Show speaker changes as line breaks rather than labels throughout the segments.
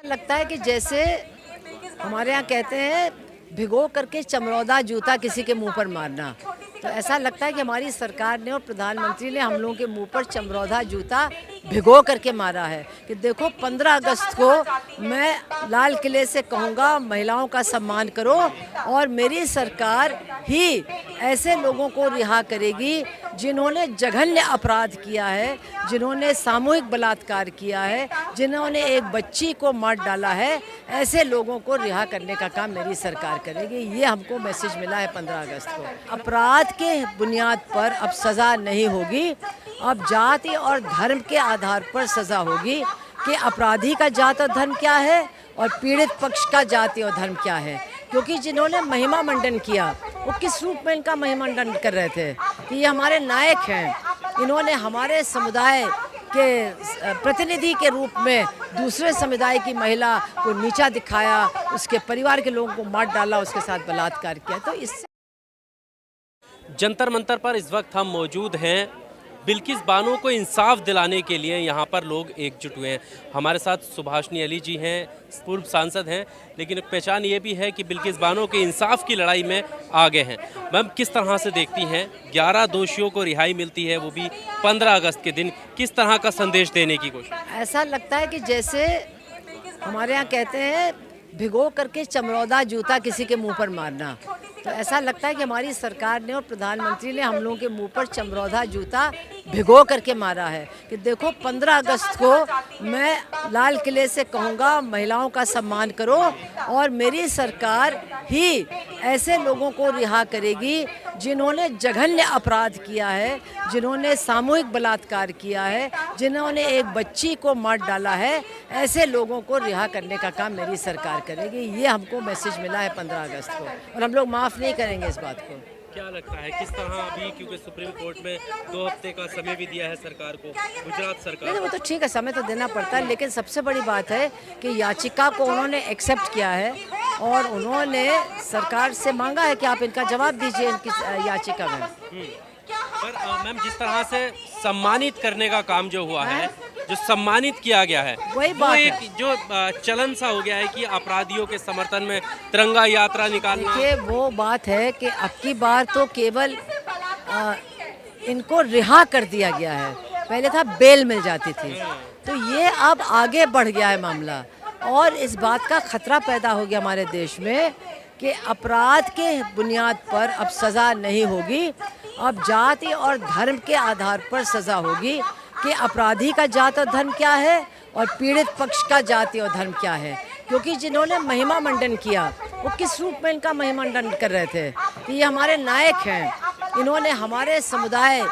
लगता है कि जैसे हमारे यहाँ कहते हैं भिगो करके चमरौदा जूता किसी के मुंह पर मारना, तो ऐसा लगता है कि हमारी सरकार ने और प्रधानमंत्री ने हम लोगों के मुंह पर चमरौदा जूता भिगो करके मारा है कि देखो 15 अगस्त को मैं लाल किले से कहूँगा महिलाओं का सम्मान करो और मेरी सरकार ही ऐसे लोगों को रिहा करेगी जिन्होंने जघन्य अपराध किया है, जिन्होंने सामूहिक बलात्कार किया है, जिन्होंने एक बच्ची को मार डाला है। ऐसे लोगों को रिहा करने का काम मेरी सरकार करेगी। ये हमको मैसेज मिला है 15 अगस्त को। अपराध के बुनियाद पर अब सज़ा नहीं होगी, अब जाति और धर्म के आधार पर सज़ा होगी कि अपराधी का जात और धर्म क्या है और पीड़ित पक्ष का जाति और धर्म क्या है। क्योंकि जिन्होंने महिमा मंडन किया वो किस रूप में इनका महिमा मंडन कर रहे थे कि ये हमारे नायक हैं, इन्होंने हमारे समुदाय के प्रतिनिधि के रूप में दूसरे समुदाय की महिला को नीचा दिखाया, उसके परिवार के लोगों को मार डाला, उसके साथ बलात्कार किया। तो इससे
जंतर मंतर पर इस वक्त हम मौजूद हैं। बिल्किस बानो को इंसाफ दिलाने के लिए यहाँ पर लोग एकजुट हुए हैं। हमारे साथ सुभाषनी अली जी हैं, पूर्व सांसद हैं, लेकिन एक पहचान ये भी है कि बिल्किस बानो के इंसाफ की लड़ाई में आगे हैं। मैम, किस तरह से देखती हैं 11 दोषियों को रिहाई मिलती है, वो भी 15 अगस्त के दिन, किस तरह का संदेश देने की कोशिश?
ऐसा लगता है कि जैसे हमारे यहाँ कहते हैं भिगो करके चमरौदा जूता किसी के मुंह पर मारना, तो ऐसा लगता है कि हमारी सरकार ने और प्रधानमंत्री ने हम लोगों के मुंह पर चमरौदा जूता भिगो करके मारा है कि देखो 15 अगस्त को मैं लाल किले से कहूँगा महिलाओं का सम्मान करो और मेरी सरकार ही ऐसे लोगों को रिहा करेगी जिन्होंने जघन्य अपराध किया है, जिन्होंने सामूहिक बलात्कार किया है, जिन्होंने एक बच्ची को मार डाला है। ऐसे लोगों को रिहा करने का काम मेरी सरकार करेगी। ये हमको मैसेज मिला है 15 अगस्त को और हम लोग माफ़ नहीं करेंगे इस बात को।
क्या लगता है किस तरह अभी, क्योंकि सुप्रीम कोर्ट में 2 हफ्ते का समय भी दिया है सरकार को, गुजरात सरकार?
वो तो ठीक है, समय तो देना पड़ता है, लेकिन सबसे बड़ी बात है कि याचिका को उन्होंने एक्सेप्ट किया है और उन्होंने सरकार से मांगा है कि आप इनका जवाब दीजिए इनकी याचिका में।
पर मैम, जिस तरह से सम्मानित करने का काम जो हुआ है, जो सम्मानित किया गया है,
वही
वो
बात
एक
है।
जो चलन सा हो गया है कि अपराधियों के समर्थन में तिरंगा यात्रा निकालना।
देखिए, वो बात है कि अब की बार तो केवल इनको रिहा कर दिया गया है, पहले था बेल मिल जाती थी, तो ये अब आगे बढ़ गया है मामला और इस बात का खतरा पैदा हो गया हमारे देश में कि अपराध के बुनियाद पर अब सज़ा नहीं होगी, अब जाति और धर्म के आधार पर सज़ा होगी कि अपराधी का जात और धर्म क्या है और पीड़ित पक्ष का जाति और धर्म क्या है। क्योंकि जिन्होंने महिमा मंडन किया वो किस रूप में इनका महिमा मंडन कर रहे थे कि ये हमारे नायक हैं, इन्होंने हमारे समुदाय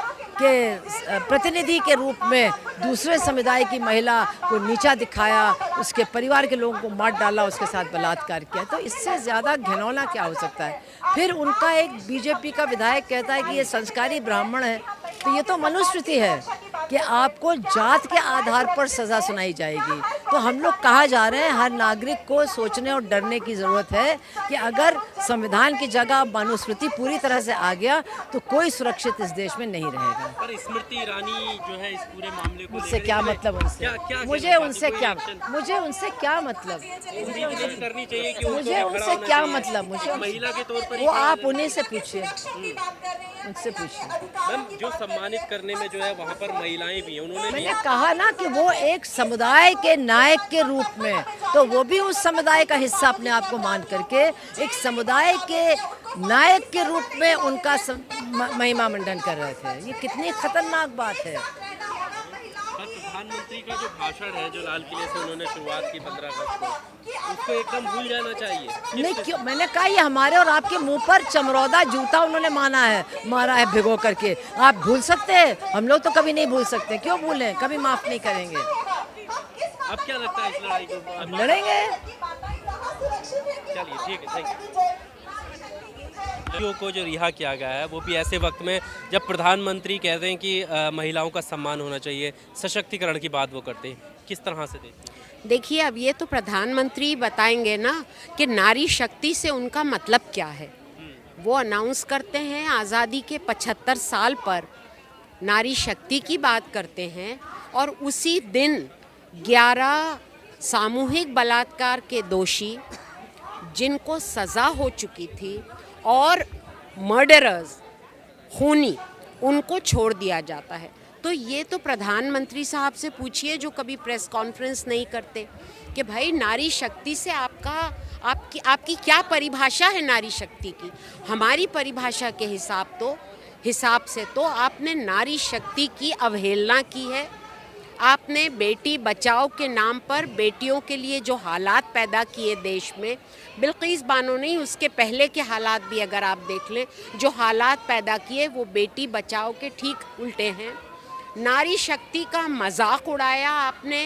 के प्रतिनिधि के रूप में दूसरे समुदाय की महिला को नीचा दिखाया, उसके परिवार के लोगों को मार डाला, उसके साथ बलात्कार किया। तो इससे ज़्यादा घिनौना क्या हो सकता है। फिर उनका एक बीजेपी का विधायक कहता है कि ये संस्कारी ब्राह्मण है, तो ये तो मनुस्मृति है कि आपको जात के आधार पर सज़ा सुनाई जाएगी। तो हम लोग कहा जा रहे हैं हर नागरिक को सोचने और डरने की ज़रूरत है कि अगर संविधान की जगह मनुस्मृति पूरी तरह से आ गया तो कोई सुरक्षित इस देश में नहीं रहेगा।
पर स्मृति ईरानी जो है इस पूरे मामले को
मुझसे क्या मतलब उनसे? मुझे उनसे क्या मतलब?
करनी चाहिए कि
मुझे उनसे क्या मतलब?
महिला के तौर पर
वो आप उन्हीं से पूछिए, उनसे पूछिए।
मैम, जो सम्मानित करने में जो है वहाँ पर महिलाएं भी हैं, उन्होंने
मैंने कहा ना कि वो एक समुदाय के नायक के रूप में, तो वो भी उस समुदाय का हिस्सा अपने आप को मान करके एक समुदाय के नायक के रूप में उनका महिमा मंडन कर रहे थे। ये कितनी खतरनाक बात है।
प्रधानमंत्री का जो भाषण है, जो लाल किले से उन्होंने शुरुआत की 15 अगस्त को, उसको एकदम भूल जाना चाहिए।
नहीं, क्यों? मैंने कहा ये हमारे और आपके मुंह पर चमरौदा जूता उन्होंने मारा है भिगो करके। आप भूल सकते हैं, हम लोग तो कभी नहीं भूल सकते। क्यों भूलें? कभी माफ नहीं करेंगे।
अब क्या लगता है इस लड़ाई को?
अब लड़ेंगे।
चलिए, ठीक है, थैंक यू। को जो रिहा किया गया है वो भी ऐसे वक्त में जब प्रधानमंत्री कहते हैं कि महिलाओं का सम्मान होना चाहिए, सशक्तिकरण की बात वो करते हैं, किस तरह से
देखिए, अब ये तो प्रधानमंत्री बताएंगे ना कि नारी शक्ति से उनका मतलब क्या है। वो अनाउंस करते हैं आज़ादी के 75 साल पर नारी शक्ति की बात करते हैं और उसी दिन 11 सामूहिक बलात्कार के दोषी जिनको सज़ा हो चुकी थी और मर्डरर्स खूनी उनको छोड़ दिया जाता है। तो ये तो प्रधानमंत्री साहब से पूछिए जो कभी प्रेस कॉन्फ्रेंस नहीं करते कि भाई नारी शक्ति से आपकी क्या परिभाषा है नारी शक्ति की। हमारी परिभाषा के हिसाब से तो आपने नारी शक्ति की अवहेलना की है। आपने बेटी बचाओ के नाम पर बेटियों के लिए जो हालात पैदा किए देश में, बिल्किस बानो नहीं, उसके पहले के हालात भी अगर आप देख लें, जो हालात पैदा किए वो बेटी बचाओ के ठीक उल्टे हैं। नारी शक्ति का मजाक उड़ाया आपने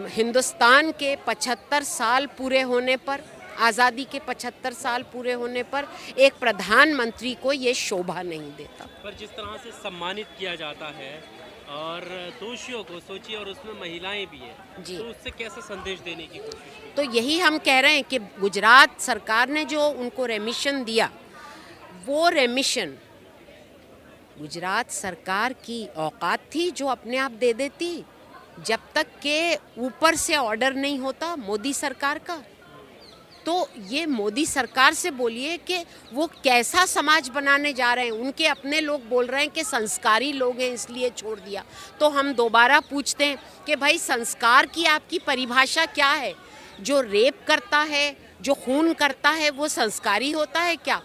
हिंदुस्तान के 75 साल पूरे होने पर, आज़ादी के 75 साल पूरे होने पर एक प्रधानमंत्री को ये शोभा नहीं देता।
पर जिस तरह से सम्मानित किया जाता है और दोषियों को सोचिए, और उसमें महिलाएं भी हैं
जी,
तो उससे कैसा संदेश देने की कोशिश की?
तो यही हम कह रहे हैं कि गुजरात सरकार ने जो उनको रेमिशन दिया, वो रेमिशन गुजरात सरकार की औकात थी जो अपने आप दे देती, जब तक के ऊपर से ऑर्डर नहीं होता मोदी सरकार का। तो ये मोदी सरकार से बोलिए कि वो कैसा समाज बनाने जा रहे हैं। उनके अपने लोग बोल रहे हैं कि संस्कारी लोग हैं इसलिए छोड़ दिया। तो हम दोबारा पूछते हैं कि भाई संस्कार की आपकी परिभाषा क्या है? जो रेप करता है, जो खून करता है, वो संस्कारी होता है क्या?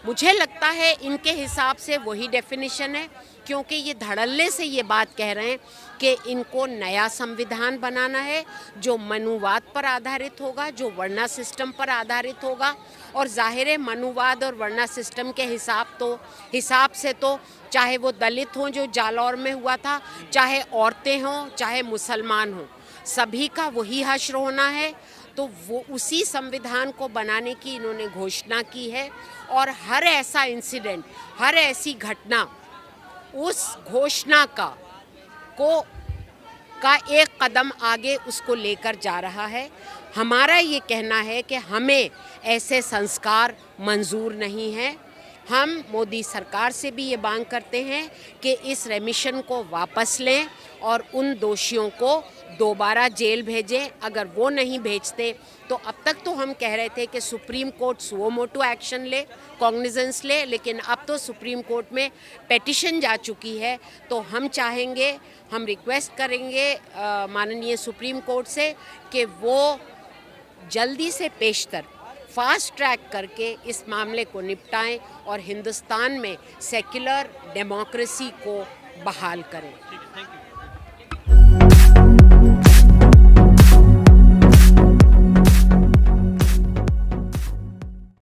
मुझे लगता है इनके हिसाब से वही डेफिनेशन है, क्योंकि ये धड़ल्ले से ये बात कह रहे हैं कि इनको नया संविधान बनाना है जो मनुवाद पर आधारित होगा, जो वर्णा सिस्टम पर आधारित होगा। और जाहिर है मनुवाद और वर्णा सिस्टम के हिसाब से तो चाहे वो दलित हों जो जालौर में हुआ था, चाहे औरतें हों, चाहे मुसलमान हों, सभी का वही हश्र होना है। तो वो उसी संविधान को बनाने की इन्होंने घोषणा की है। और हर ऐसा इंसिडेंट, हर ऐसी घटना उस घोषणा का एक कदम आगे उसको लेकर जा रहा है। हमारा ये कहना है कि हमें ऐसे संस्कार मंजूर नहीं है। हम मोदी सरकार से भी ये मांग करते हैं कि इस रेमिशन को वापस लें और उन दोषियों को दोबारा जेल भेजें। अगर वो नहीं भेजते तो अब तक तो हम कह रहे थे कि supreme court suo motu action ले, कॉग्निजेंस ले, लेकिन अब तो सुप्रीम कोर्ट में पेटिशन जा चुकी है। तो हम चाहेंगे, हम रिक्वेस्ट करेंगे माननीय सुप्रीम कोर्ट से कि वो जल्दी से पेशतर फास्ट ट्रैक करके इस मामले को निपटाएं और हिंदुस्तान में सेक्युलर डेमोक्रेसी को बहाल करें।
ठीक है, थैंक यू।